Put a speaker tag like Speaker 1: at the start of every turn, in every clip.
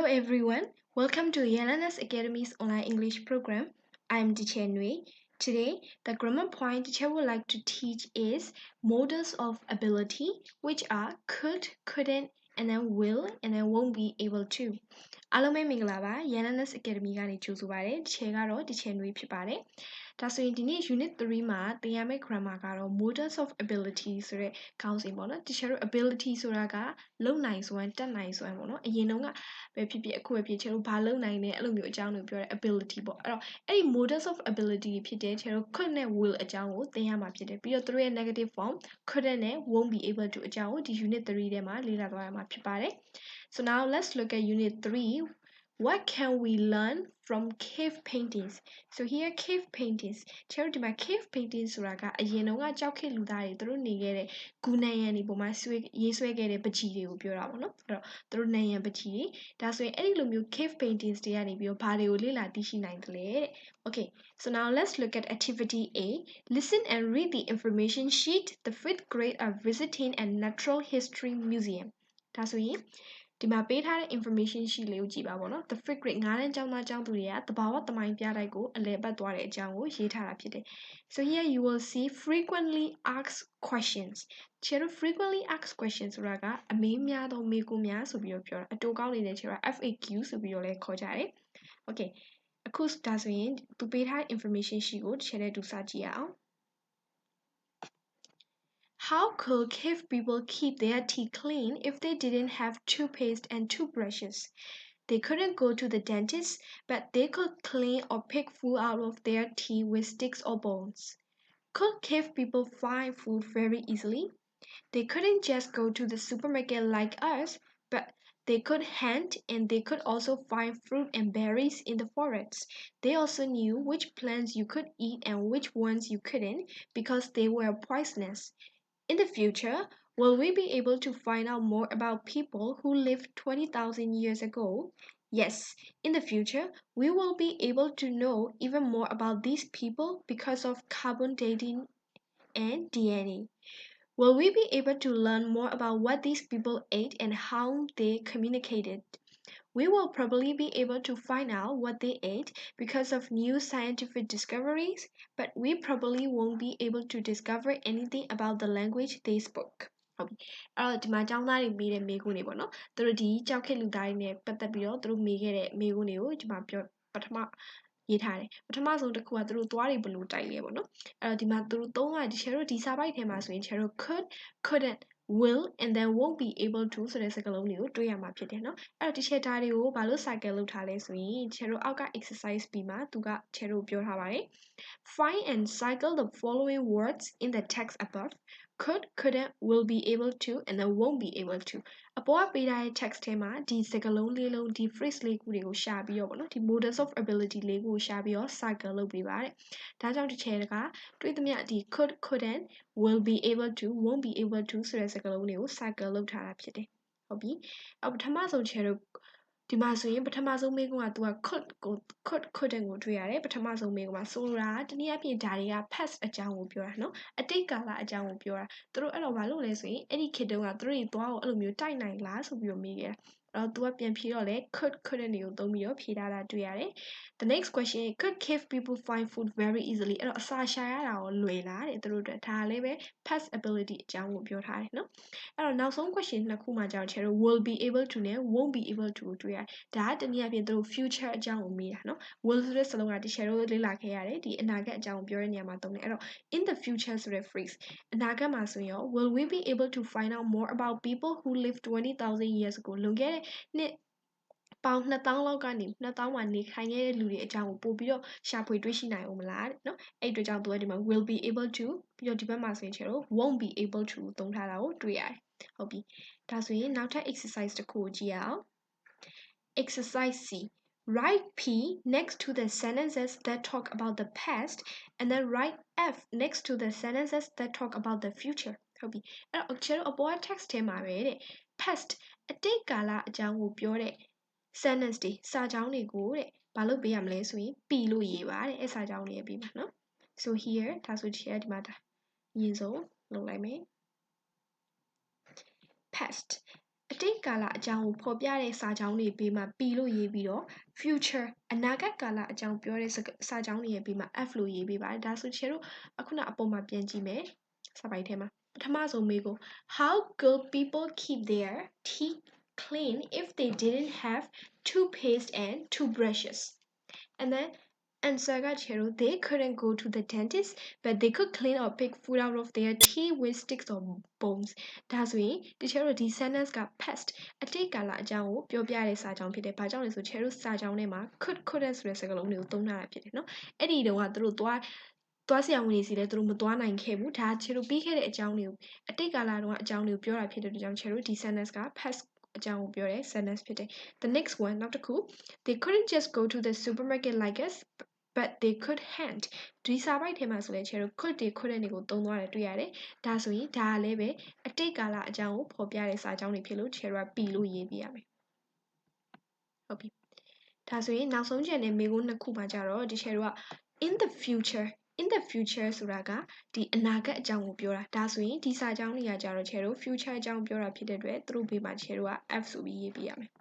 Speaker 1: everyone, welcome to Yelena's Academy's online English program. I'm Teacher Nui. Today, the grammar point teacher would like to teach is modals of ability, which are could, couldn't, and then will, and then won't be able to. အားလုံးပဲမင်္ဂလာပါ Yelena's Academy ကနေကြိုဆိုပါရစေ Teacher ကတော့ Teacher Nui ဖြစ်ပါတယ်ဒါဆိုရင်ဒီနေ့ Unit 3မှာသင်ရမယ့် grammar ကတော့ modals of ability ဆိုတဲ့ခေါင်းစဉ်ပေါ့နော် Teacher တို့ ability ဆိုတာကလုံနိုင်စွမ်းတတ်နိုင်စွမ်းပေါ့နော်အရင်တုန်းကပဲဖြစ်ဖြစ်အခုပဲဖြစ် Teacher တို့ဘာလုံနိုင်လဲအဲ့လိုမျိုးအကြောင်းတွေပြောတဲ့ ability ပေါ့အဲ့တော့အဲ့ဒီ modals of ability ဖြစ်တဲ့ Teacher တို့ could နဲ့ will အကြောင်းကိုသင်ရမှာဖြစ်တယ်ပြီးတော့သူတို့ရဲ့ negative form couldn't နဲ့ won't be able to အကြောင်းကိုဒီ Unit 3ထဲမှာလေ့လာသွားရမှာဖြစ်ပါတယ်So now let's look at Unit 3 What can we learn from cave paintings? So here cave paintings. ကျွန်တော်ဒီမှာ cave paintings ဆိုတာကအရင်တုန်းကကြောက်ခေတ်လူသားတွေသူတို့နေခဲ့တဲ့ဂူနံရံတွေပေါ်မှာရေးဆွဲခဲ့တဲ့ပကြီးတွေကိုပြောတာပေါ့နော်အဲ့တော့သူတို့နံရံပကြီးတွေဒါဆိုရင်အဲ့ဒီလိုမျိုး cave paintings တွေကနေပြီးတော့ဘာတွေကိုလေ့လာသိရှိနိုင်တယ်လဲတဲ့ Okay so now let's look at activity A listen and read the information sheet the 5th grade are visiting a natural history museum ဒါဆိုရင်ဒီမှာပေးထားတဲ့ information sheet လေးကိုကြည့်ပါပေါ့နော် the 5th grade 9တန်းကျောင်းသားကျောင်းသူတွေကတဘာဝသမိုင်းပြတိုက်ကိုအလည်ပတ်သွားတဲ့အကြောင်းကိုရေးထားတာဖြစ်တယ် so here you will see frequently asked questions ကျတော့ frequently asked questions ဆိုတာကအမေးများသောမေးခွန်းများဆိုပြီးတော့ပြောတာအတူကောင်းနေတဲ့ကျတော့ FAQ ဆိုပြီးတော့လည်းခေါ်ကြတယ် okay အခုဒါဆိုရင်သူပေးထားတဲ့ information sheet ကိုတစ်ချက်တည်းတူစကြည့်ရအောင် How could cave people keep their teeth clean if they didn't have toothpaste and toothbrushes? They couldn't go to the dentist, but they could clean or pick food out of their teeth with sticks or bones. Could cave people find food very easily? They couldn't just go to the supermarket like us, but they could hunt and they could also find fruit and berries in the forests. They also knew which plants you could eat and which ones you couldn't because they were poisonous. In the future, will we be able to find out more about people who lived 20,000 years ago? Yes, in the future, we will be able to know even more about these people because of carbon dating and DNA. Will we be able to learn more about what these people ate and how they communicated? We will probably be able to find out what they ate because of new scientific discoveries, but we probably won't be able to discover anything about the language they spoke. ဟုတ်ပြီအဲ့တော့ဒီမှာကျောင်းသားတွေမေးတဲ့မေးခွန်းတွေပေါ့နော်သူတို့ဒီကြောက်ခက်လူသားတွေနဲ့ပတ်သက်ပြီးတော့သူတို့မေးခဲ့တဲ့မေးခွန်းတွေကိုဒီမှာပြောပထမရေးထားတယ်ပထမဆုံးတစ်ခုကသူတို့သွားတွေဘယ်လိုတိုက်လဲပေါ့နော်အဲ့တော့ဒီမှာသူတို့သုံးကဒီ share တို့ဒီစာပိုက်ထဲမှာဆိုရင် share တို့ could couldn't will and then won't be able to ဆိုတဲ့စကားလုံးတွေကိုတွေ့ရမှာဖြစ်တယ်เนาะအဲ့တော့ဒီ share တွေကိုဘာလို့ cycle လုပ်ထားလဲဆိုရင် share တို့အောက်က exercise ပြီးမှာသူက share တို့ပြောထားပါတယ် find and cycle the following words in the text above could couldn't will be able to and then won't be able to အပေါ်ကပေးထားတဲ့ text ထဲမှာဒီစကားလုံးလေးလုံးဒီ phrase လေးခုတွေကိုရှာပြီးတော့ဗောနော်ဒီ models of ability လေးခုကိုရှာပြီးတော့ cycle လုပ်ပေးပါတဲ့ဒါကြောင့်ဒီ share ကတွေ့သမျှဒီ could couldn't will be able to won't be able to ဆိုတဲ့စကားလုံးတွေကို cycle လုပ်ထားတာဖြစ်တယ်ဟုတ်ပြီအပထမဆုံး share တို့ဒီမှာဆိုရင်ပထမဆုံးမေးခွန်းက तू က could couldn't ကိုတွေ့ရတယ်ပထမဆုံးမေးခွန်းမှာဆိုလိုတာတနည်းအားဖြင့်ဒါတွေက past အကြောင်းကိုပြောတာเนาะအတိတ်ကာလအကြောင်းကိုပြောတာသူတို့အဲ့တော့ဘာလို့လဲဆိုရင်အဲ့ဒီခေတ်တုန်းကသူတို့တွေသွားကိုအဲ့လိုမျိုးတိုက်နိုင်လားဆိုပြီးတော့မေးခဲ့တာအဲ့တော့ तू ကပြန်ဖြေတော့လေ could couldn't တွေကိုသုံးပြီးတော့ဖြေထားတာတွေ့ရတယ် The next question is could cave people find food very easily အဲ့တော့အစာရှာရတာကိုလွယ်လားတဲ့သူတို့အတွက်ဒါလည်းပဲ past ability အကြောင်းကိုပြောထားတယ်เนาะအဲ့တော့နောက်ဆုံး question နှစ်ခုမှာကြာတော့ Cheryl will be able to နဲ့ won't be able to ကိုတွေ့ရတယ်ဒါကတနည်းအားဖြင့်သူတို့ future အကြောင်းကိုမေးတာเนาะ will ဆိုတဲ့စလုံးကဒီ Cheryl လေ့လာခဲ့ရတယ်ဒီအနာဂတ်အကြောင်းကိုပြောတဲ့နေရာမှာသုံးတယ်အဲ့တော့ in the future ဆိုတဲ့ phrase အနာဂတ်မှာဆိုရင်ရော will we be able to find out more about people who lived 20,000 years ago လွန်ခဲ့တဲ့နှစ်ပေါင်း2000လောက်ကနေ2000မှာနေခိုင်ခဲ့တဲ့လူတွေအကြောင်းကိုပို့ပြီးတော့ရှာဖွေတွေ့ရှိနိုင်အောင်မလားတဲ့เนาะအဲ့အတွက်ကြောင့်သူကဒီမှာ will be able to ပြီးတော့ဒီဘက်မှာဆိုရင်ကျတော့ won't be able to သုံးထားတာကိုတွေ့ရတယ်ဟုတ်ပြီဒါဆိုရင်နောက်ထပ် exercise တစ်ခုကိုကြည့်ရအောင် exercise C Write P next to the sentences that talk about the past and then write F next to the sentences that talk about the future ဟုတ်ပြီအဲ့တော့ကျတော့အပေါ်က text ထဲမှာပဲတဲ့ past အတိတ်ကာလအကြောင်းကိုပြောတဲ့ sentence တွေစာကြောင်းတွေကိုတဲ့ဘာလို့ပေးရမလဲဆိုရင် P လို့ရေးပါတဲ့အဲ့စာကြောင်းတွေပေးပါနော် so here ဒါဆိုဒီမှာဒါအရင်ဆုံးလုပ်လိုက်မယ် past အ တိတ်ကာလအကြောင်းကိုဖော်ပြတဲ့စာကြောင်းတွေဘေးမှာ P လို့ရေးပြီးတော့ future အနာဂတ်ကာလအကြောင်းပြောတဲ့စာကြောင်းတွေရဲ့ဘေးမှာ F လို့ရေးပေးပါတယ်ဒါဆိုချေတို့အခုနအပေါ်မှာပြန်ကြည့်မယ်စာပိုက်ထဲမှာပထမဆုံးမေးကို how could people keep their teeth clean if they didn't have toothpaste and toothbrushes and then answer ကချေတို့ they couldn't go to the dentist but they could clean or pick food out of their teeth with sticks or bones ဒါဆိုရင်ဒီချေတို့ဒီ sentence က past အတိတ်ကာလအကြောင်းကိုပြောပြတဲ့စာကြောင်းဖြစ်တယ်။ဘာကြောင့်လဲဆိုချေတို့စာကြောင်းထဲမှာ couldn't ဆိုတဲ့စကားလုံးတွေကိုသုံးထားတာဖြစ်တယ်နော်။အဲ့ဒီတုန်းကသူတို့သွားဆရာဝန်ကြီးစီလဲသူတို့မသွားနိုင်ခဲ့ဘူး။ဒါချေတို့ပြီးခဲ့တဲ့အကြောင်းတွေကိုအတိတ်ကာလတုန်းကအကြောင်းတွေကိုပြောတာဖြစ်တဲ့အတွက်ကြောင့်ချေတို့ဒီ sentence က past အကြောင်းကိုပြောတဲ့ sentence ဖြစ်တယ်။ The next one နောက်တစ်ခု they couldn't just go to the supermarket like us but they could hand ဒီစာပိုက်ထဲမှာဆိုလဲချေတို့ could တွေ couldn't တွေကိုသုံးသွားတယ်တွေ့ရတယ်။ဒါဆိုရင်ဒါကလည်းပဲအတိတ်ကာလအကြောင်းကိုဖော်ပြတဲ့စာကြောင်းတွေဖြစ်လို့ချေတို့က P လို့ရေးပြရမယ်။ဟုတ်ပြီ။ဒါဆိုရင်နောက်ဆုံးကျန်တဲ့မေးခွန်းနှစ်ခုမှာကြတော့ဒီချေတို့က in the future ဆိုတာကဒီအနာဂတ်အကြောင်းကိုပြောတာဒါဆိုရင်ဒီစာကြောင်းတွေကကြတော့ချေတို့ future အကြောင်းပြောတာဖြစ်တဲ့အတွက်သူတို့ဘေးမှာချေတို့က F ဆိုပြီးရေးပြရမယ်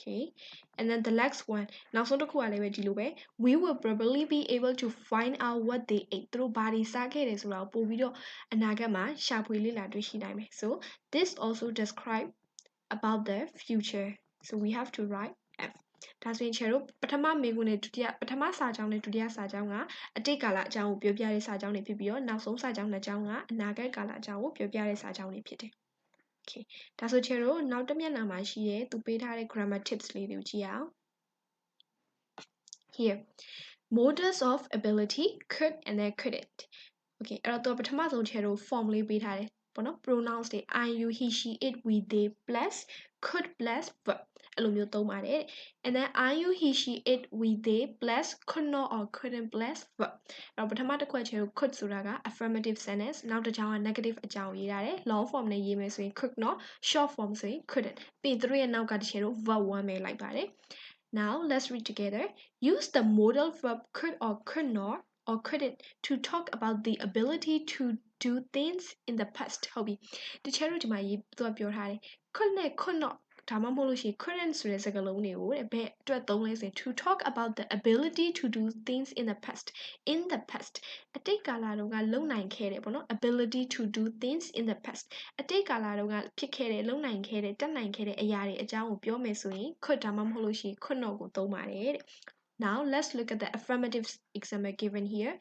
Speaker 1: Okay, and then the next one နောက်ဆုံးတစ်ခုကလည်းပဲဒီလိုပဲ we will probably be able to find out what they ate သူတို့ဘာတွေစားခဲ့တယ်ဆိုတာကိုပို့ပြီးတော့အနာဂတ်မှာရှာဖွေလေ့လာတွေ့ရှိနိုင်မယ် so this also describe about the future so we have to write F ဒါဆိုရင်ချေတို့ပထမမေးခွန်းနဲ့ပထမစာကြောင်းနဲ့ဒုတိယစာကြောင်းကအတိတ်ကာလအကြောင်းကိုပြောပြတဲ့စာကြောင်းတွေဖြစ်ပြီးတော့နောက်ဆုံးစာကြောင်းနှစ်ကြောင်းကအနာဂတ်ကာလအကြောင်းကိုပြောပြတဲ့စာကြောင်းတွေဖြစ်တယ်Okay ဒါဆိုချေတို့နောက်တစ်မျက်နှာမှာရှိတဲ့သူပေးထားတဲ့ grammar tips လေးတွေကိုကြည့်အောင် Here models of ability could and then couldn't Okay အဲ့တော့ပထမဆုံးချေတို့ form လေးပေးထားတယ်ပေါ့နော် pronouns တွေ I you he she it we they plus could plus verb အဲ့လိုမျိုးသုံးပါတယ် and then I you he she it we they plus could not or couldn't plus verb အဲ့တော့ပထမတစ်ခုချေတို့ could ဆိုတာက affirmative sentence နောက်တစ်ကြောင်းက negative အကြောင်းရေးထားတယ် long form နဲ့ရေးမယ်ဆိုရင် could not short form ဆိုရင် couldn't ပြီးသူတို့ရဲ့နောက်ကချေတို့ verb 1ပဲလိုက်ပါတယ် now let's read together use the modal verb could or could not or couldn't to talk about the ability to do things in the past ဟုတ်ပြီတချို့တို့ဒီမှာရေးသူကပြောထားတယ် could နဲ့ could not ဒါမှမဟုတ်လို့ရှိရင် couldn't ဆိုတဲ့စကားလုံးတွေကိုတဲ့ဘယ်အတွက်သုံးလဲဆိုရင် to talk about the ability to do things in the past အတိတ်ကာလတုန်းကလုပ်နိုင်ခဲ့တယ်ပေါ့နော် ability to do things in the past အတိတ်ကာလတုန်းကဖြစ်ခဲ့တဲ့လုပ်နိုင်ခဲ့တဲ့တတ်နိုင်ခဲ့တဲ့အရာတွေအကြောင်းကိုပြောမယ်ဆိုရင် could ဒါမှမဟုတ်လို့ရှိရင် could not ကိုသုံးပါတယ်တဲ့Now let's look at the affirmative example given here.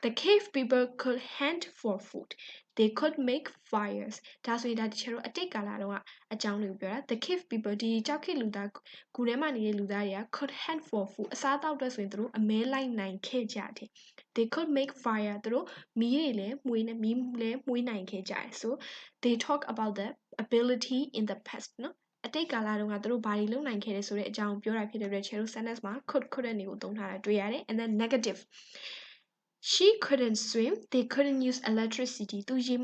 Speaker 1: The cave people could hunt for food. They could make fires. ဒါဆိုရင်ဒါတချို့အတိတ်ကာလတုန်းကအကြောင်းတွေကိုပြောတာ The cave people ဒီကြောက်ခေလူသားဂူထဲမှာနေတဲ့လူသားတွေက could hunt for food အစားအသောက်အတွက်ဆိုရင်သူတို့အမဲလိုက်နိုင်ခဲ့ကြတယ် They could make fire သူတို့မီးတွေလည်းမွေးနိုင်ခဲ့ကြတယ် So they talk about the ability in the past နော်အတိတ်ကာလတုန်းကသူတို့ဘာတွေလုပ်နိုင်ခဲ့တယ်ဆိုတဲ့အကြောင်းပြောတာဖြစ်တဲ့အတွက် Cheryl sentence မှာ couldn't တွေကိုသုံးထားတာတွေ့ရတယ် and then negative she couldn't swim they couldn't use electricity သူရေ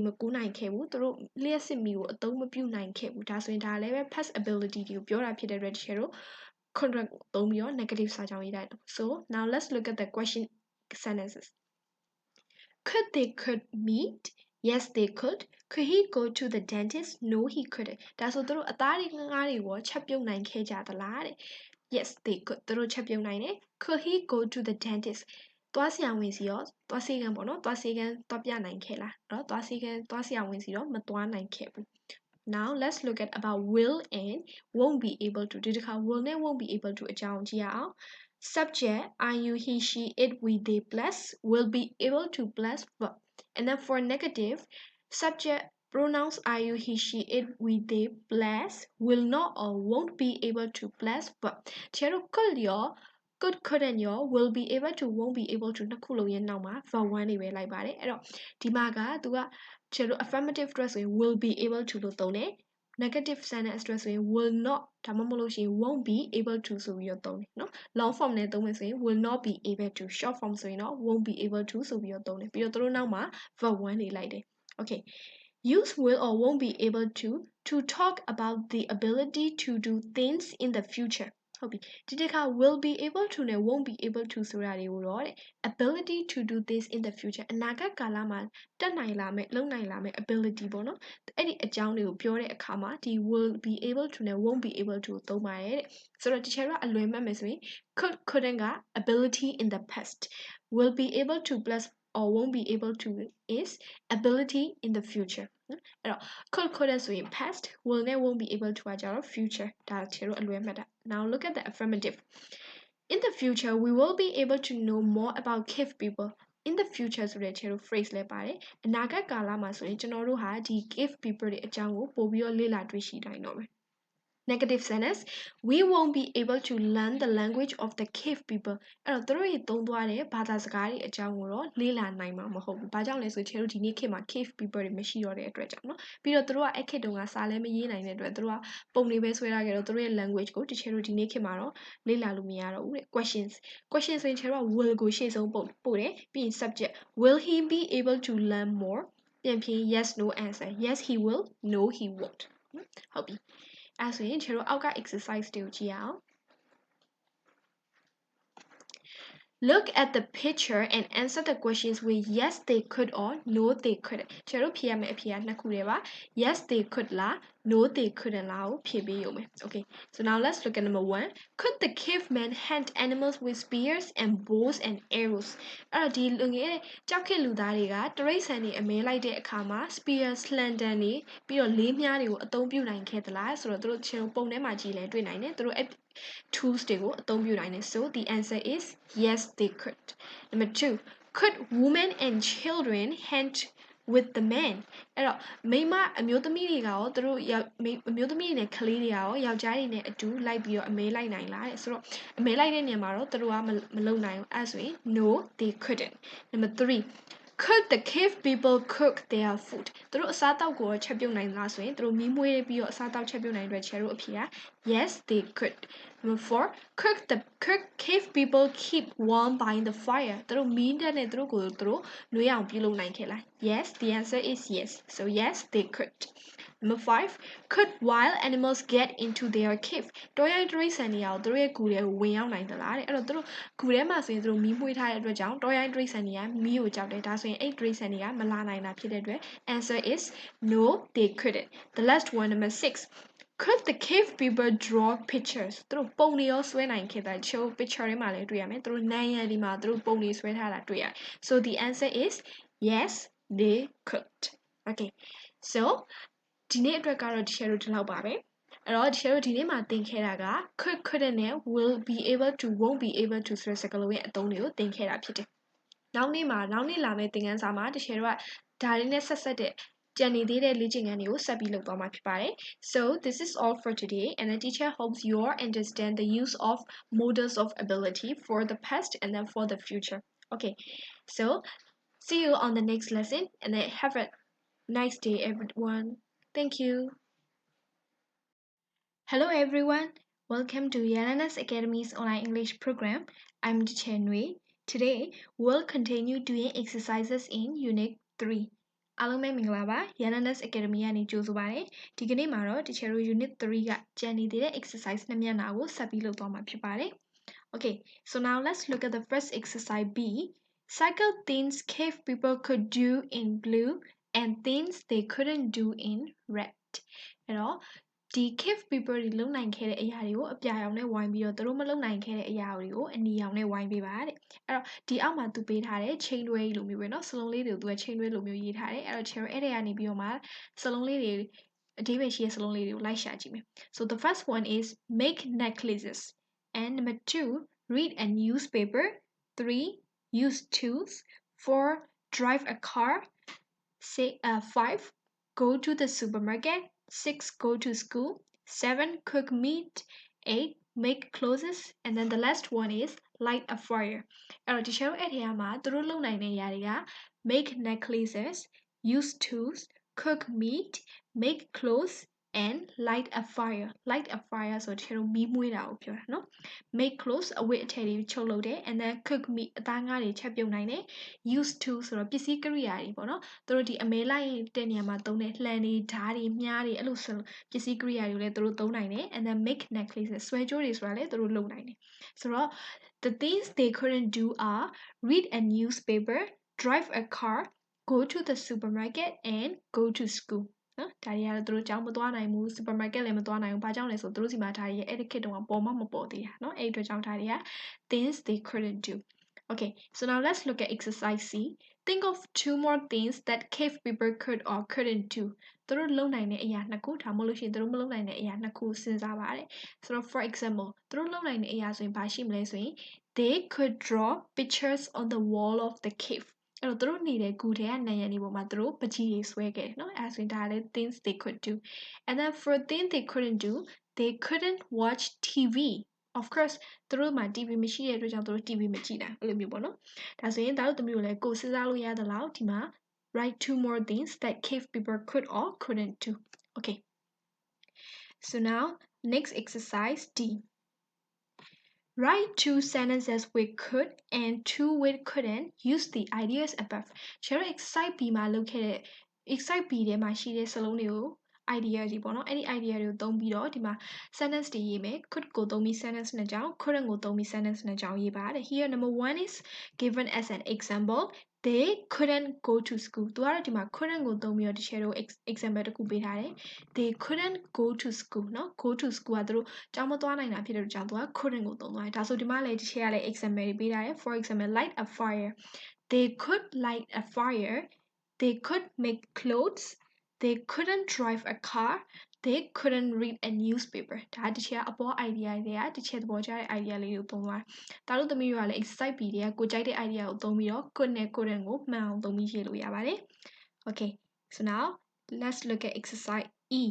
Speaker 1: မကူးနိုင်ခဲ့ဘူးသူတို့လျှက်စစ်မီးကိုအသုံးမပြုနိုင်ခဲ့ဘူးဒါဆိုရင်ဒါလည်းပဲ past ability တွေကိုပြောတာဖြစ်တဲ့အတွက် Cheryl couldn't သုံးပြီးတော့ negative စာကြောင်းရေးလိုက်တယ် so now let's look at the question sentences could meet Yes, they could. Could he go to the dentist? No, he couldn't. ဒါဆိုသူတို့အသားတွေငါးတွေကိုချက်ပြုတ်နိုင်ခဲ့ကြသလားတဲ့ Yes, they could. သူတို့ချက်ပြုတ်နိုင်တယ် Could he go to the dentist? သွားဆရာဝန်စီရောသွားဆေးခန်းပေါ့နော်သွားဆေးခန်းသွားပြနိုင်ခဲ့လားเนาะသွားဆေးခန်းသွားဆရာဝန်စီတော့မသွားနိုင်ခဲ့ဘူး Now let's look at about will and won't be able to ဒီတစ်ခါ will နဲ့ won't be able to အကြောင်းကြည့်ရအောင် Subject I you he she it we they plus will be able to plus verb and then for negative subject pronouns I you he she it we they plus will not or won't be able to plus verb ကျတော့ could ရော couldn't ရော will be able to won't be able to နှစ်ခုလုံးရဲ့နောက်မှာ verb 1တွေပဲလိုက်ပါတယ်အဲ့တော့ဒီမှာကသူကကျတော့ affirmative အတွက်ဆိုရင် will be able to လို့သုံးတယ် negative sentence အတွက်ဆိုရင် will not ဒါမှမဟုတ်လို့ရှိရင် won't be able to ဆိုပြီးတော့သုံးတယ်နော် long form နဲ့သုံးမယ်ဆိုရင် will not be able to short form ဆိုရင်တော့ won't be able to ဆိုပြီးတော့သုံးတယ်ပြီးတော့သူတို့နောက်မှာ verb 1တွေလိုက်တယ် okay use will or won't be able to talk about the ability to do things in the future ဟုတ်ပြီဒီတစ်ခါ will be able to နဲ့ won't be able to ဆိုတာတွေကိုတော့တဲ့ ability to do this in the future အနာဂတ်ကာလမှာတက်နိုင်လာမယ်လုပ်နိုင်လာမယ် ability ပေါ့နော်အဲ့ဒီအကြောင်းတွေကိုပြောတဲ့အခါမှာဒီ will be able to နဲ့ won't be able to သုံးပါတယ်တဲ့ဆိုတော့ teacher ကအလွယ်မှတ်မယ်ဆိုရင် couldn't က ability in the past will be able to plus or won't be able to is ability in the future အဲ့တော့ couldn't ဆိုရင် past will နဲ့ won't be able to ကကြတော့ future ဒါ teacher တို့အလွယ်မှတ်တာ now look at the affirmative in the future we will be able to know more about cave people in the future ဆိုတဲ့ teacher တို့ phrase လဲပါတယ်အနာဂတ်ကာလမှာဆိုရင်ကျွန်တော်တို့ဟာဒီ cave people တွေအကြောင်းကိုပို့ပြီးတော့လေ့လာတွေ့ရှိနိုင်တော့မယ်Negative sentence we won't be able to learn the language of the cave people အဲ့တော့သူတို့တွေသုံးသွားတဲ့ဘာသာစကားတွေအကြောင်းကိုတော့လေ့လာနိုင်မှာမဟုတ်ဘူး။ဘာကြောင့်လဲဆိုချေတို့ဒီနေ့ခေတ်မှာ cave people တွေမရှိတော့တဲ့အတွက်ကြောင့်เนาะပြီးတော့သူတို့ကအဲ့ခေတ်တုန်းကစာလည်းမရေးနိုင်တဲ့အတွက်သူတို့ကပုံတွေပဲဆွဲထားခဲ့တော့သူတို့ရဲ့ language ကိုတချေတို့ဒီနေ့ခေတ်မှာတော့လေ့လာလို့မရတော့ဘူးတဲ့ questions ဆိုရင်ချေတို့က will ကိုရှေ့ဆုံးပို့တယ်ပြီးရင် subject will he be able to learn more ပြန်ဖြေ yes no answer yes he will no he won't ဟုတ်ပြီအဲ့ဆိုရင်ကျွန်တော်အောက်က exercise တွေကိုကြည့်ရအောင် Look at the picture and answer the questions with yes they could or no they couldn't ကျွန်တော်ဖြေရမယ့်အဖြေကနှစ်ခုတည်းပါ yes they could လား no they couldn't လားကိုဖြေပေးရုံပဲ Okay so now let's look at number 1 Could the caveman hunt animals with spears and bows and arrows အဲ့တော့ဒီလူငယ်ကြောက်ခေလူသားတွေကတရိတ်ဆန်တွေအမဲလိုက်တဲ့အခါမှာ spear slandan တွေပြီးတော့လေးမြားတွေကိုအသုံးပြုနိုင်ခဲ့သလားဆိုတော့တို့ကျွန်တော်ပုံထဲမှာကြည့်လဲတွေ့နိုင်တယ်တို့ tools တွေကိုအသုံးပြုနိုင်တယ် so the answer is yes they could number 2 could women and children hunt with the men အဲ့တော့မိန်းမအမျိုးသမီးတွေကရောသူတို့အမျိုးသမီးတွေနဲ့ကလေးတွေကရောယောက်ျားတွေနဲ့အတူလိုက်ပြီးတော့အမဲလိုက်နိုင်လားတဲ့ဆိုတော့အမဲလိုက်တဲ့နေရာမှာတော့သူတို့ကမလုံနိုင်ဘူးအဲ့ဆိုရင် no they couldn't number 3 could the cave people cook their food သူတို့အစားတောက်ကိုချက်ပြုတ်နိုင်လားဆိုရင်သူတို့မီးမွေးပြီးတော့အစားတောက်ချက်ပြုတ်နိုင်တဲ့ချေတို့အဖြေက yes they could number 4 could cave people keep warm by the fire သူတို့မီးတက်နဲ့သူတို့ကိုသူတို့နှွေးအောင်ပြုလုပ်နိုင်ခဲ့လား yes the answer is yes so yes they could Number 5 could wild animals get into their cave တောရိုင်းတရိတ်ဆန်တွေရောသူတို့ရဲ့ဂူထဲကိုဝင်ရောက်နိုင်သလားတဲ့အဲ့တော့သူတို့ဂူထဲမှာဆိုရင်သူတို့မီးမွှေးထားတဲ့အတွက်ကြောင့်တောရိုင်းတရိတ်ဆန်တွေကမီးကိုကြောက်တယ်ဒါဆိုရင်အဲ့တရိတ်ဆန်တွေကမလာနိုင်တာဖြစ်တဲ့အတွက် answer is no they couldn't the last one number 6 could the cave people draw pictures သူတို့ပုံတွေရောဆွဲနိုင်ခဲ့တာချိုး picture ထဲမှာလည်းတွေ့ရမယ်သူတို့နိုင်ရည်ဒီမှာသူတို့ပုံတွေဆွဲထားတာတွေ့ရတယ် so the answer is yes they could okay so ဒီနေ့အတွက်ကတော့ဒီ share တို့ဒီလောက်ပါပဲအဲ့တော့ဒီ share တို့ဒီနေ့မှာသင်ခဲ့တာက couldn't နဲ့ will be able to won't be able to ဆိုတဲ့စကားလုံးရဲ့အသုံးတွေကိုသင်ခဲ့တာဖြစ်တယ်နောက်နေ့လာမယ့်သင်ခန်းစာမှာဒီ share တို့ကဒါလေးနဲ့ဆက်တဲ့ကြံနေသေးတဲ့လေ့ကျင့်ခန်းတွေကိုဆက်ပြီးလုပ်သွားမှာဖြစ်ပါတယ် so this is all for today and the teacher hopes you all understand the use of models of ability for the past and then for the future okay so see you on the next lesson and then have a nice day everyone thank you hello everyone welcome to Yananas Academy's online English program I'm Teacher Nui today we'll continue doing exercises in unit 3အားလုံးပဲမင်္ဂလာပါ Yananas Academy ကနေကြိုဆိုပါရစေဒီကနေ့မှာတော့ Teacher Unit 3ကကျန်နေတဲ့ exercise နှစ်မျက်နှာကိုဆက်ပြီးလုပ်သွားမှာဖြစ်ပါတယ် Okay so now let's look at the first exercise B cycle things cave people could do in blue and things they couldn't do in red အဲ့တော့ဒီ cave people တွေလုံနိုင်ခဲ့တဲ့အရာတွေကိုအပြာရောင်နဲ့ဝိုင်းပြီးတော့သူတို့မလုံနိုင်ခဲ့တဲ့အရာတွေကိုအနီရောင်နဲ့ဝိုင်းပေးပါတဲ့အဲ့တော့ဒီအောက်မှာသူပေးထားတဲ့ chain တွဲကြီးလိုမျိုးပဲเนาะစလုံးလေးတွေကိုသူက chain တွဲလိုမျိုးရေးထားတယ်အဲ့တော့ chain အဲ့ဒါကနေပြီးတော့မှစလုံးလေးတွေအဓိပ္ပာယ်ရှိတဲ့စလုံးလေးတွေကိုလိုက်ရှာကြည့်မယ် so the first one is make necklaces and number 2 read a newspaper 3 use tools 4 drive a car 5 go to the supermarket 6 go to school 7 cook meat 8 make clothes and then the last one is light a fire အဲ့တော့ဒီ show အဲ့ဒီမှာသူတို့လုပ်နိုင်တဲ့အရာတွေက make necklaces use tools cook meat make clothes and light a fire ဆိုတချို့မီးမွေးတာကိုပြောတာနော် make clothes အဝတ်အထည်တွေချုပ်လုပ်တယ် and then cook meat အသားငါးတွေချက်ပြုတ်နိုင်တယ် use to ဆိုတော့ပစ္စည်းကိရိယာတွေပေါ့နော်သူတို့ဒီအမဲလိုက်တဲ့နေရာမှာသုံးတဲ့လှံတွေဓာတ်တွေမြားတွေအဲ့လိုဆိုပစ္စည်းကိရိယာတွေလည်းသူတို့သုံးနိုင်တယ် and then make necklaces ဆွဲကြိုးတွေဆိုတာလည်းသူတို့လုပ်နိုင်တယ်ဆိုတော့ the things they couldn't do are read a newspaper drive a car go to the supermarket and go to school နော်ဒါတွေကတော့သူတို့ကြောင်းမသွားနိုင်ဘူး supermarket လည်းမသွားနိုင်ဘူးဘာကြောင့်လဲဆိုသူတို့စီမှာဒါတွေရဲ့ etiquette တော့ပေါ်မပေါ်သေးတာနော်အဲ့အတွက်ကြောင့်ဒါတွေက things they couldn't do okay so now let's look at exercise C think of two more things that cave people could or couldn't do သူတို့လုပ်နိုင်တဲ့အရာနှစ်ခုဒါမှမဟုတ်လို့ရှိရင်သူတို့မလုပ်နိုင်တဲ့အရာနှစ်ခုစဉ်းစားပါတယ်ဆိုတော့ for example သူတို့လုပ်နိုင်တဲ့အရာဆိုရင်ဘာရှိမလဲဆိုရင် they could draw pictures on the wall of the cave အဲ့တော့သူတို့နေတဲ့ဂူထဲကနံရံတွေပေါ်မှာသူတို့ပကြီးတွေဆွဲခဲ့တယ်နော်အဲ့ဒါဆိုရင်ဒါလည်း things they could do and then for things they couldn't do they couldn't watch TV of course သူတို့မှာ TV မရှိတဲ့အတွက်ကြောင့်သူတို့ TV မကြည့်နိုင်အဲ့လိုမျိုးပေါ့နော်ဒါဆိုရင်ဒါတို့သမီးတို့လည်းကိုယ်စဉ်းစားလို့ရသလောက်ဒီမှာ write two more things that cave people could or couldn't do okay so now next exercise D Write two sentences with could and two with couldn't. Use the ideas above. ကျွန်တော် exercise B မှာလုပ်ခဲ့တဲ့ exercise B ထဲမှာရှိတဲ့စလုံးတွေကို idea တွေပေါ့နော်အဲ့ဒီ idea တွေကိုသုံးပြီးတော့ဒီမှာ sentence တွေရေးမယ် could ကိုသုံးပြီး sentence နှစ်ကြောင်း couldn't ကိုသုံးပြီး sentence နှစ်ကြောင်းရေးပါတယ် Here number 1 is given as an example they couldn't go to school သူကတော့ဒီမှာ couldn't ကိုသုံးပြီးတော့ဒီ share တို့ example တစ်ခုပေးထားတယ် they couldn't go to school เนาะ go to school ကသူတို့ကျောင်းမသွားနိုင်တာဖြစ်တဲ့ကြောင့်သူက couldn't ကိုသုံးသွားတယ်ဒါဆိုဒီမှာလည်းဒီ share ကလည်း example တွေပေးထားတယ် for example light a fire they could light a fire they could make clothes they couldn't drive a car they couldn't read a newspaper ဒါတချို့အပေါ် idea တွေကတချို့သဘောကျတဲ့ idea လေးကိုသုံးသွားတာတို့သမီးတွေကလည်း exercise B တွေကကိုကြိုက်တဲ့ idea ကိုသုံးပြီးတော့ could နဲ့ couldn't ကိုမှန်အောင်သုံးပြီးရေးလို့ရပါတယ် okay so now let's look at exercise E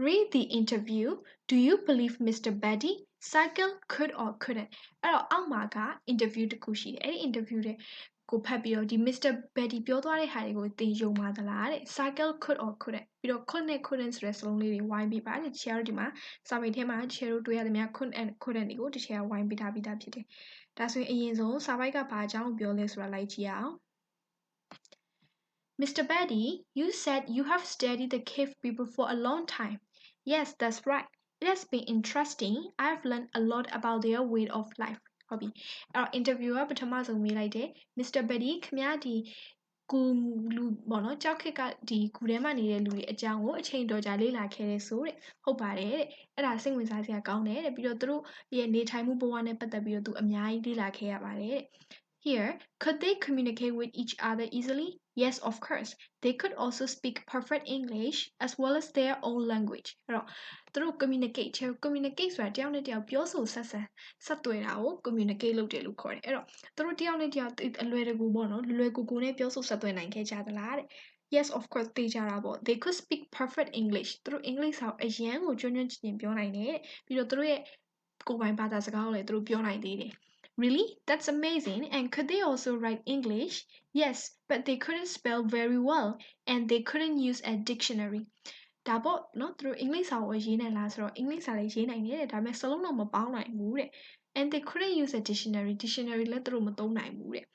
Speaker 1: Read the interview do you believe Mr. Betty cycle could or couldn't အဲ့တော့အောက်မှာက interview တစ်ခုရှိတယ်အဲ့ဒီ interview တွေကိုဖတ်ပြီးတော့ဒီ Mr. Betty ပြောသွားတဲ့ဟာတွေကိုသင်ယုံပါသလားတဲ့ cycle could or couldn't ပြီးတော့ could နဲ့ couldn't ဆိုတဲ့စလုံးလေးတွေဝိုင်းပြီးပါတယ်တချို့တို့ဒီမှာစာပေထဲမှာတချို့တို့တွေ့ရသမျှ could and couldn't တွေကိုတချို့ဝိုင်းပြီးထားပြီးသားဖြစ်တယ်ဒါဆိုရင်အရင်ဆုံးစာပိုက်ကဘာအကြောင်းပြောလဲဆိုတာလိုက်ကြည့်အောင် Mr. Betty, you said you have studied the cave people for a long time. Yes, that's right. It has been interesting. I've learned a lot about their way of life. ဟုတ်ပြီအဲ့တော့ interview ကပထမဆုံးမေးလိုက်တယ် Mr. Betty ခင်ဗျားဒီကိုလူပေါ့နော်ကြောက်ခက်ကဒီကူထဲမှာနေတဲ့လူတွေအကြောင်းကိုအချိန်တော်ကြာလေ့လာခဲ့တဲ့ဆိုတဲ့ဟုတ်ပါတယ်တဲ့အဲ့ဒါစိတ်ဝင်စားစရာကောင်းတယ်တဲ့ပြီးတော့သူတို့ရဲ့နေထိုင်မှုဘဝနဲ့ပတ်သက်ပြီးတော့သူအများကြီးလေ့လာခဲ့ရပါတယ်တဲ့ Here, could they communicate with each other easily? Yes, of course. They could also speak perfect English as well as their own language. အဲ့တော့သူတို့ communicate ဆိုတာတယောက်နဲ့တယောက်ပြောဆိုဆက်သွယ်တာကို communicate လုပ်တယ်လို့ခေါ်တယ်အဲ့တော့သူတို့တယောက်နဲ့တယောက်အလွယ်တကူပေါ့နော်လွယ်ကူကူနဲ့ပြောဆိုဆက်သွယ်နိုင်ခဲ့ကြသလားတဲ့ Yes, of course သိကြတာပေါ့ They could speak perfect English သူတို့ English ကိုအရန်ကိုကျွမ်းကျွမ်းကျင်ကျင်ပြောနိုင်တယ်ပြီးတော့သူတို့ရဲ့ကိုယ်ပိုင်ဘာသာစကားကိုလည်းသူတို့ပြောနိုင်သေးတယ်Really? That's amazing. And could they also write English? Yes, but they couldn't spell very well and they couldn't use a dictionary. ဒါပေါ့နော်သူတို့ English စာကိုရေးနိုင်လားဆိုတော့ English စာလည်းရေးနိုင်တယ်တဲ့ဒါပေမဲ့စလုံးတော့မပေါင်းနိုင်ဘူးတဲ့ and they couldn't use a dictionary လည်းသူတို့မသုံးနိုင်ဘူးတဲ့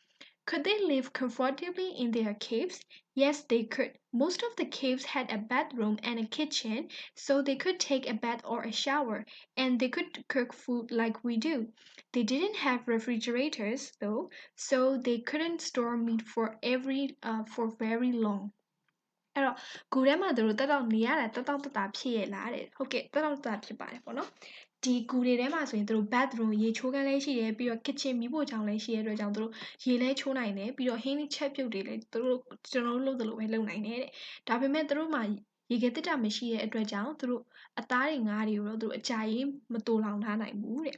Speaker 1: Could they live comfortably in their caves? Yes, they could. Most of the caves had a bathroom and a kitchen, so they could take a bath or a shower, and they could cook food like we do. They didn't have refrigerators, though, so they couldn't store meat for very long. အဲ့တော့ဂူထဲမှာသူတို့တက်တော့နေရတာတက်တာဖြစ်ရလားတဲ့ဟုတ်ကဲ့တက်တာဖြစ်ပါတယ်ပေါ့နော်ဒီဂူတွေထဲမှာဆိုရင်သူတို့ bathroom ရေချိုးခန်းလည်းရှိတယ်ပြီးတော့ kitchen မီးဖိုချောင်လည်းရှိတဲ့အတွက်ကြောင့်သူတို့ရေလည်းချိုးနိုင်တယ်ပြီးတော့ဟင်းချက်ပြုတ်တွေလည်းသူတို့ကျွန်တော်တို့လုပ်သလိုပဲလုပ်နိုင်တယ်တဲ့ဒါပေမဲ့သူတို့မှာရေခဲတက်တာမရှိတဲ့အတွက်ကြောင့်သူတို့အသားတွေငါးတွေကိုတော့သူတို့အကြာကြီးမတူလောင်ထားနိုင်ဘူးတဲ့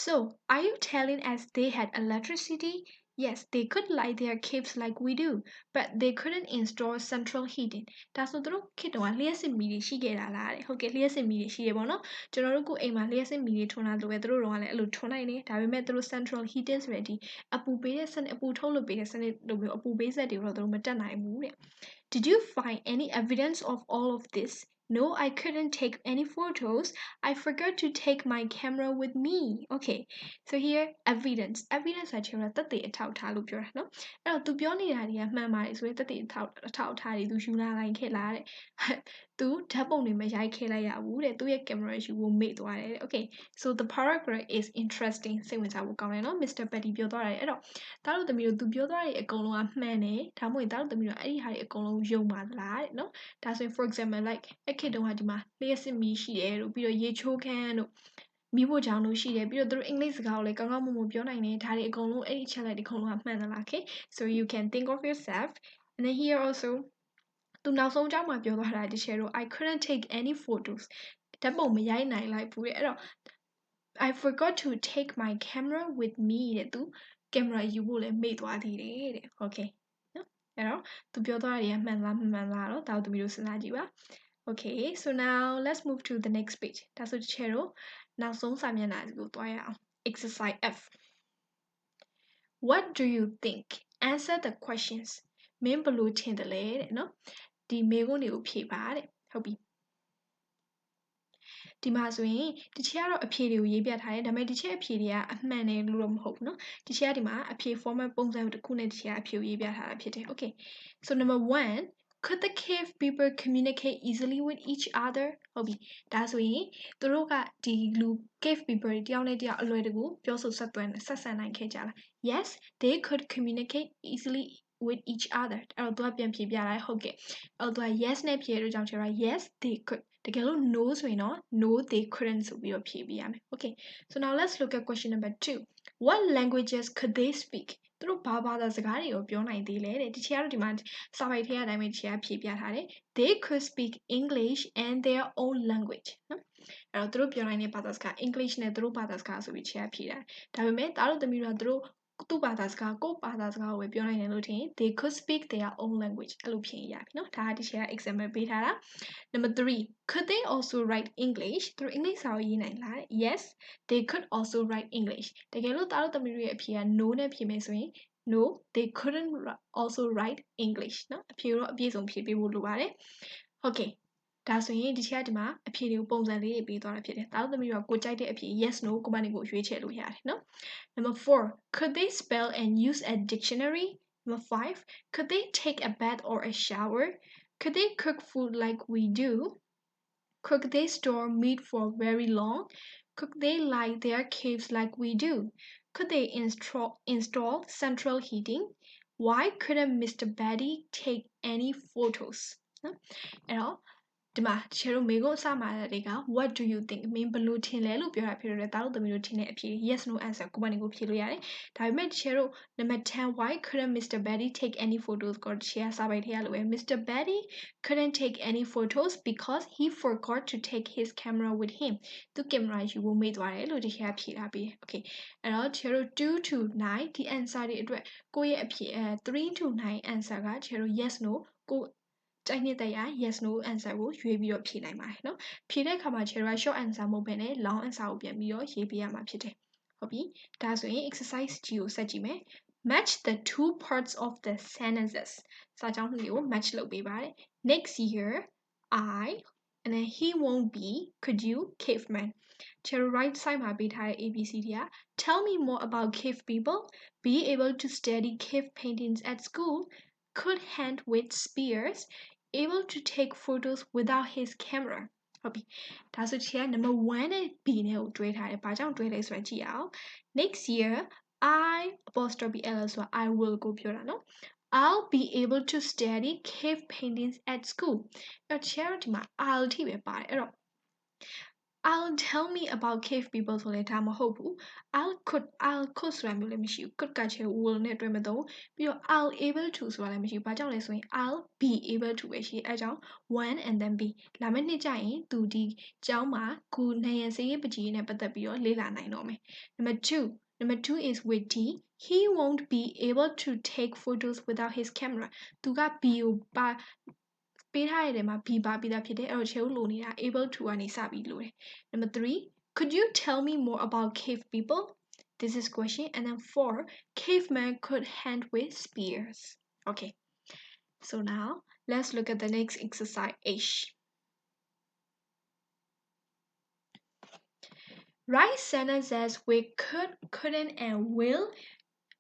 Speaker 1: So, are you telling us they had electricity? Yes, they could light their caves like we do, but they couldn't install central heating. ဒါဆိုသူတို့ခေတ်တုန်းကလျှက်စစ်မီးတွေရှိခဲ့တာလားတဲ့ဟုတ်ကဲ့လျှက်စစ်မီးတွေရှိတယ်ပေါ့နော်ကျွန်တော်တို့ကိုအိမ်မှာလျှက်စစ်မီးတွေထွန်းလာလို့ပဲသူတို့တော့ကလည်းအဲ့လိုထွန်းနိုင်တယ်ဒါပေမဲ့သူတို့ central heating ဆိုတဲ့ဒီအပူပေးတဲ့စနစ်အပူထုတ်လုပ်ပေးတဲ့စနစ်လိုမျိုးအပူပေးစက်တွေတော့သူတို့မတက်နိုင်ဘူးတဲ့ Did you find any evidence of all of this? No, I couldn't take any photos. I forgot to take my camera with me. Okay, so here evidence. Evidence ဆိုတာတက်တဲ့အထောက်အထားလို့ပြောတာနော်အဲ့တော့ तू ပြောနေတာတွေကမှန်ပါတယ်ဆိုရင်တက်တဲ့အထောက်အထားတွေ तू ယူလာနိုင်ခဲ့လားတဲ့ तू ဓာတ်ပုံတွေမရိုက်ခဲ့လိုက်ရဘူးတဲ့သူ့ရဲ့ camera ယူဖို့မေ့သွားတယ်တဲ့ Okay, so the paragraph is interesting စိတ်ဝင်စားဖို့ကောင်းတယ်နော် Mr. Petty ပြောသွားတယ်အဲ့တော့တားလို့သမီးတို့ तू ပြောသွားတဲ့အကုန်လုံးကမှန်တယ်ဒါမှမဟုတ်တားလို့သမီးတို့အဲ့ဒီဟာတွေအကုန်လုံးယုံပါသလားတဲ့နော်ဒါဆိုရင် for example like အခက်တုံးကဒီမှာလျှက်စစ်မီးရှိတယ်လို့ပြီးတော့ရေချိုးခန်းတို့မိဖို့ကြောင့်လို့ရှိတယ်ပြီးတော့သူတို့အင်္ဂလိပ်စကားကိုလည်းကောင်းကောင်းမွန်မွန်ပြောနိုင်တယ်ဒါတွေအကုန်လုံးအဲ့ဒီအချက်လက်တွေအကုန်လုံးကမှန်သလား okay so you can think of yourself and then here also သူနောက်ဆုံးအကြောင်းမှာပြောသွားတာတချေတော့ I couldn't take any photos ဓာတ်ပုံမရိုက်နိုင်လိုက်ဘူးတဲ့အဲ့တော့ I forgot to take my camera with me တဲ့သူ camera ယူဖို့လည်းမေ့သွားသေးတယ်တဲ့ okay နော်အဲ့တော့သူပြောသွားတာတွေကမှန်လားမမှန်လားတော့ဒါတို့သမီးတို့စဉ်းစားကြည့်ပါ Okay, so now let's move to the next page. ဒါဆိုတချေတော့နောက်ဆုံးစာမျက်နှာကိုတွားရအောင် Exercise F. What do you think? Answer the questions. မင်းဘလို့ထင်တယ်လဲတဲ့နော်ဒီမေခွန်းတွေကိုဖြေပါတဲ့ဟုတ်ပြီဒီမှာဆိုရင်တချေကတော့အဖြေတွေကိုရေးပြထားတယ်ဒါပေမဲ့တချေအဖြေတွေကအမှန်တယ်လို့တော့မဟုတ်ဘူးเนาะတချေကဒီမှာအဖြေ format ပုံစံတစ်ခုနဲ့တချေကအဖြေကိုရေးပြထားတာဖြစ်တယ် Okay, so number 1 could the cave people communicate easily with each other ဟုတ်ပြီဒါဆိုရင်သူတို့ကဒီလူ cave people တွေတယောက်နဲ့တယောက်အလွယ်တကူပြောဆိုဆက်ဆံနိုင်ခဲ့ကြလား Yes, they could communicate easily with each other အဲ့တော့သူကပြန်ဖြေပြလိုက်ဟုတ်ကဲ့အဲ့တော့သူက yes နဲ့ဖြေလို့ကြောင့်ချေတော့ yes they could တကယ်လို့ no ဆိုရင်တော့ no they couldn't ဆိုပြီးတော့ဖြေပြရမယ် Okay, so now let's look at question number 2 what languages could they speak သူတို့ဘာသာစကားတွေကိုပြောနိုင်သေးလဲတဲ့ဒီချေကတော့ဒီမှာစာပိုက်ထဲအတိုင်းပဲဒီချေကဖြေပြထားတယ် they could speak English and their own language နော်အဲ့တော့သူတို့ပြောနိုင်တဲ့ဘာသာစကား English နဲ့သူတို့ဘာသာစကားဆိုပြီးချေကဖြေတာဒါပေမဲ့သားတို့သမီးတို့ကသူတို့သူ့ဘာသာစကားကိုဘာသာစကားကိုပဲပြောနိုင်တယ်လို့ထင် they could speak their own language အဲ့လိုဖြေရပြီเนาะဒါကဒီချက် example ပေးထားတာ number 3 could they also write English သူတို့ English စာကိုရေးနိုင်လား yes they could also write English တကယ်လို့သားတို့သမီးတို့ရဲ့အဖြေက no နဲ့ဖြေမယ်ဆိုရင် no they couldn't also write English เนาะအဖြေတော့အပြည့်စုံဖြေပေးဖို့လိုပါတယ် okayဒါဆိုရင်ဒီချက်ကဒီမှာအဖြေတွေကိုပုံစံလေးတွေပေးသွားတာဖြစ်တယ်ဒါတို့သမီးတို့ကကိုကြိုက်တဲ့အဖြေ yes no ကိုမနေကိုရွေးချယ်လို့ရတယ်เนาะ number 4 could they spell and use a dictionary number 5 could they take a bath or a shower could they cook food like we do could they store meat for very long could they light their caves like we do could they install central heating why couldn't Mr. Betty take any photos เนาะအဲ့တော့ဒီမှာချေတို့မေကိုအစမှာတွေက what do you think မင်းဘလို့ထင်လဲလို့ပြောတာဖြစ်တယ်တားတို့သမီးတို့ထင်တဲ့အဖြေ yes no answer ကိုမနေကိုဖြေလို့ရတယ်ဒါပေမဲ့ချေတို့ number 10 why couldn't Mr. Betty take any photos ကိုချေစာပိုက်ထဲရလို့ပဲ Mr. Betty couldn't take any photos because he forgot to take his camera with him သူကင်မရာယူဖို့မေ့သွားတယ်လို့ဒီချေကဖြေထားပြီး okay အဲ့တော့ချေတို့2 to 9ဒီ answer တွေအတွက်ကိုယ့်ရဲ့အဖြေ3 to 9 answer ကချေတို့ yes no ကိုတိုက်နှစ်သက်ရ yes no answer ကိုရွေးပြီးတော့ဖြေနိုင်ပါတယ်เนาะဖြေတဲ့အခါမှာ share short answer မဟုတ်ဘဲနဲ့ long answer ကိုပြန်ပြီးတော့ရေးပေးရမှာဖြစ်တယ်ဟုတ်ပြီဒါဆိုရင် exercise G ကိုဆက်ကြည့်မယ် match the two parts of the sentences စာကြောင်းလေးကို match လုပ်ပေးပါတယ် next year I and then he won't be could you caveman share right side မှာပေးထားတဲ့ ABCD က tell me more about cave people be able to study cave paintings at school could hand with spears able to take photos without his camera ဟုတ်ပြီဒါဆိုချေက number 1နဲ့ B နဲ့ကိုတွဲထားတယ်ဘာကြောင့်တွဲလဲဆိုတာကြည့်အောင် next year I apostrophe L ဆိုတာ I will ကိုပြောတာနော် I'll be able to study cave paintings at school အဲ့ချေကဒီမှာ I'll ထိပဲပါတယ်အဲ့တော့ I'll tell me about cave people ဆိုလဲဒါမဟုတ်ဘူး I'll could ဆိုတာမျိုးလည်းမရှိဘူး could ကချေ will နဲ့တွဲမသုံးပြီးတော့ I'll able to ဆိုတာလည်းမရှိဘူးဘာကြောင့်လဲဆိုရင် I'll be able to ပဲရှိအဲအကြောင်း one and then be လာမယ့်နှစ်ကျရင်သူဒီကျောင်းမှာခုနေရစရေးပကြီးနဲ့ပတ်သက်ပြီးတော့လေ့လာနိုင်တော့မယ် number 2 Number 2 is witty. He won't be able to take photos without his camera. သူက B ကိုပါပေးထားတဲ့မှာ B ပါပြီးသားဖြစ်တယ်အဲ့တော့ ချေလို့နေတာ able to ကနေစပြီးလို့တယ် Number 3 could you tell me more about cave people? This is question. And then 4 cavemen could hunt with spears. Okay, so now let's look at the next exercise H. Write sentences with could, couldn't, and will,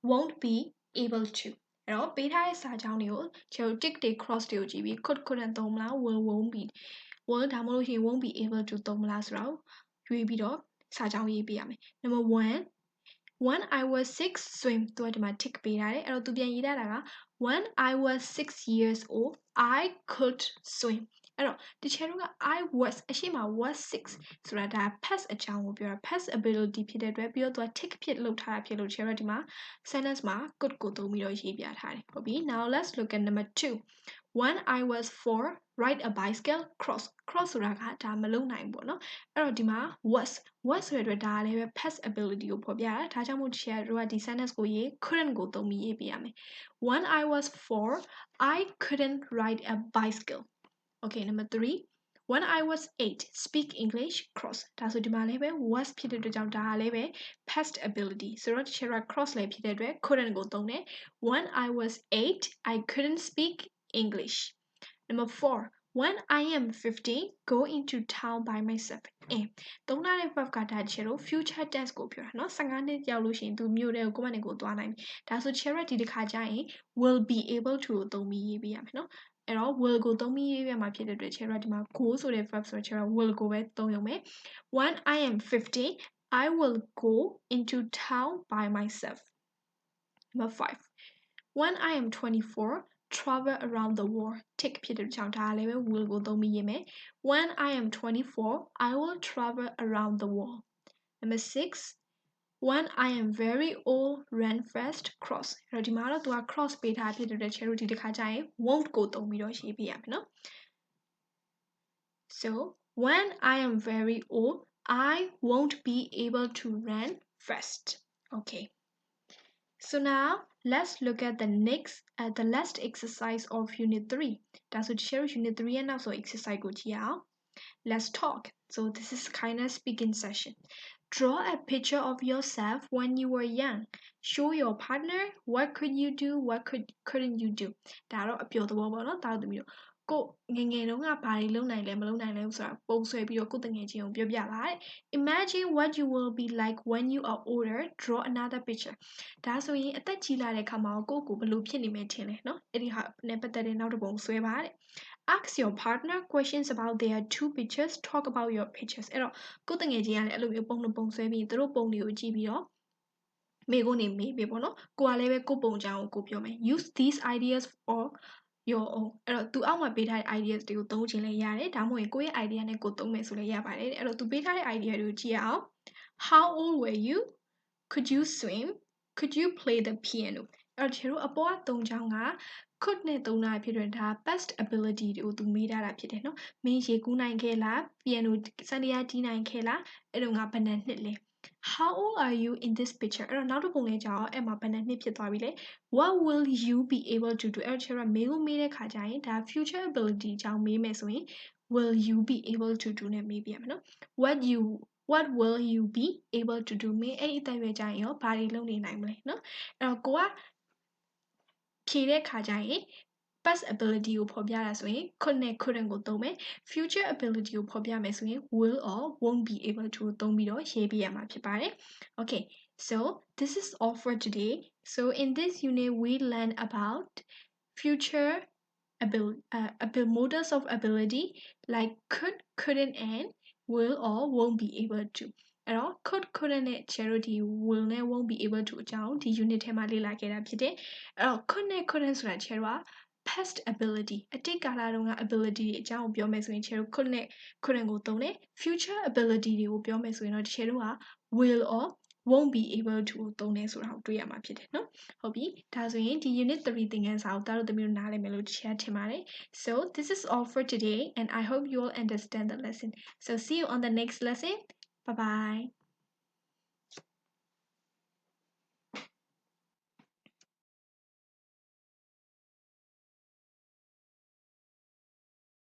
Speaker 1: won't be, able to. အဲ့တော့ပေးထားတဲ့စာကြောင်းတွေကိုကျွန်တော် tick တွေ cross တွေကိုကြည့်ပြီး could couldn't သုံးမလား will won't be will ဒါမှမဟုတ်ရင် won't be able to သုံးမလားဆိုတော့ရွေးပြီးတော့စာကြောင်းရေးပေးရမယ် Number 1 when I was 6 swim သူကဒီမှာ tick ပေးထားတယ်အဲ့တော့သူပြန်ရေးထားတာက when I was 6 years old I could swim အဲ့တော့ဒီချေတို့က I was အရှိမ was 6ဆိုတာဒါ past အကြောင်းကိုပြောတာ past ability ဖြစ်တဲ့အတွက်ပြီးတော့သူက tick ဖြစ်လုပ်ထားတာဖြစ်လို့ချေတို့ဒီမှာ sentence မှာ could ကိုသုံးပြီးတော့ရေးပြထားတယ်ဟုတ်ပြီ now let's look at number 2 when I was 4 ride a bicycle cross ဆိုတာကဒါမလုပ်နိုင်ဘူးเนาะအဲ့တော့ဒီမှာ was ဆိုတဲ့အတွက်ဒါလည်းပဲ past ability ကိုဖော်ပြတာဒါကြောင့်မို့ဒီကဒီ sentence ကိုရေး couldn't ကိုသုံးပြီးရေးပြရမယ် when I was 4 I couldn't ride a bicycle okay number 3 when I was 8 speak English cross ဒါဆိုဒီမှာလည်းပဲ was ဖြစ်တဲ့အတွက်ကြောင့်ဒါလည်းပဲ past ability ဆိုတော့ဒီချက်က cross လည်းဖြစ်တဲ့အတွက် couldn't ကိုသုံးတယ် when I was 8 I couldn't speak English number 4 when I am 50 go into town by myself သုံးထားတဲ့ verb ကဒါချေလို့ future tense ကိုပြောတာเนาะ15နှစ်ရောက်လို့ရှိရင်သူမြို့တဲ့ကိုကိုယ့်မနဲ့ကိုသွားနိုင်ပြီဒါဆို Cherry ဒီတစ်ခါကျရင် will be able to ကိုသုံးပြီးရေးပေးရမယ်เนาะအဲ့တော့ will ကိုသုံးပြီးရေးပြမှာဖြစ်တဲ့အတွက် Cherry ဒီမှာ go ဆိုတဲ့ verb ဆိုတော့ Cherry will ကိုပဲသုံးရုံပဲ when I am 50 I will go into town by myself number 5 when I am 24 travel around the world tick ဖြစ်တဲ့ကြောင့်ဒါလည်းပဲ will ကိုသုံးပြီးရေးမယ် when I am 24 I will travel around the world number 6 when I am very old run fast cross အဲ့တော့ဒီမှာတော့သူက cross ပေးထားဖြစ်တဲ့အတွက်ချေတို့ဒီတစ်ခါကျရင် won't ကိုသုံးပြီးတော့ရေးပြရမယ်နော် so when I am very old I won't be able to run fast okay so now let's look at the last exercise of unit 3ဒါဆို share unit 3ရဲ့နောက်ဆုံး exercise ကိုကြည့်အောင် let's talk so this is kind of speaking session draw a picture of yourself when you were young show your partner what could you do what couldn't you do ဒါတော့အပျော်သဘောပေါ့နော်တားလို့သမီးတို့ကိုငငယ်တုန်းကဘာတွေလုပ်နိုင်လဲမလုပ်နိုင်လဲဆိုတာပုံဆွဲပြီးတော့ကိုတငယ်ချင်းကိုပြောပြပါတဲ့ imagine what you will be like when you are older draw another picture ဒါဆိုရင်အသက်ကြီးလာတဲ့အခါမှာကိုဘယ်လိုဖြစ်နေမယ်ထင်လဲเนาะအဲ့ဒီဟာနဲ့ပတ်သက်တဲ့နောက်တစ်ပုံဆွဲပါတဲ့ ask your partner questions about their two pictures talk about your pictures အဲ့တော့ကိုတငယ်ချင်းကလည်းအဲ့လိုမျိုးပုံနှစ်ပုံဆွဲပြီးသူတို့ပုံတွေကိုကြည့်ပြီးတော့မေကိုနေမေးပြီပေါ့နော်ကိုကလည်းပဲကိုပုံချောင်းကိုပြောမယ် use these ideas for your own အဲ့တော့သူအောက်မှာပေးထားတဲ့ ideas တွေကိုသုံးချင်လဲရတယ်ဒါမှမဟုတ်ရင်ကိုယ့်ရဲ့ idea နဲ့ကိုသုံးမယ်ဆိုလဲရပါတယ်အဲ့တော့သူပေးထားတဲ့ idea တွေကိုကြည့်ရအောင် how old were you could you swim could you play the piano အဲ့တော့ကျတို့အပေါ်ကသုံးချောင်းက could နဲ့သုံးတာဖြစ်တဲ့ဒါ past ability တွေကိုသူမေးထားတာဖြစ်တယ်နော်မင်းရေကူးနိုင်ခဲ့လား piano စန္ဒယာတီးနိုင်ခဲ့လားအဲ့တော့ငါဘယ်နှစ်နှစ်လဲ how old are you in this picture အဲ့တော့နောက်တစ်ပုံလေးကြာအောင်အဲ့မှာဘယ်နှစ်နှစ်ဖြစ်သွားပြီလဲ what will you be able to do အဲ့တော့ကျတော့မေးကိုမေးတဲ့ခါကျရင်ဒါ future ability အကြောင်းမေးမယ်ဆိုရင် will you be able to do နဲ့မေးပြရမယ်နော် what will you be able to do မင်းအဲ့ဒီအသက်အရွယ်ကျရင်ရောဘာတွေလုပ်နေနိုင်မလဲနော်အဲ့တော့ကိုကဖြေတဲ့ခါကျရင် past ability ကိုဖော်ပြတာဆိုရင် could နဲ့ couldn't ကိုသုံးမယ် future ability ကိုဖော်ပြမယ်ဆိုရင် will or won't be able to ကိုသုံးပြီးတော့ရေးပြရမှာဖြစ်ပါတယ် okay so this is all for today so in this unit we learn about future models of ability like could couldn't and will or won't be able to အဲ့တော့ could couldn't နဲ့ charity will နဲ့ won't be able to အကြောင်းဒီ unit ထဲမှာလေ့လာခဲ့တာဖြစ်တယ်အဲ့တော့ could နဲ့ couldn't ဆိုတာ charity က past ability အတိတ်ကာလတုန်းက ability တွေအကြောင်းကိုပြောမယ်ဆိုရင် charity could နဲ့ couldn't ကိုသုံးတယ် future ability တွေကိုပြောမယ်ဆိုရင်တော့ charity က will or won't be able to ကိုသုံးတယ်ဆိုတာကိုတွေ့ရမှာဖြစ်တယ်နော်ဟုတ်ပြီဒါဆိုရင်ဒီ unit 3သင်ခန်းစာကိုတားလို့သမီးတို့နားလည်မယ်လို့ share ထင်ပါတယ် so this is all for today and I hope you all understand the lesson so see you on the next lesson bye bye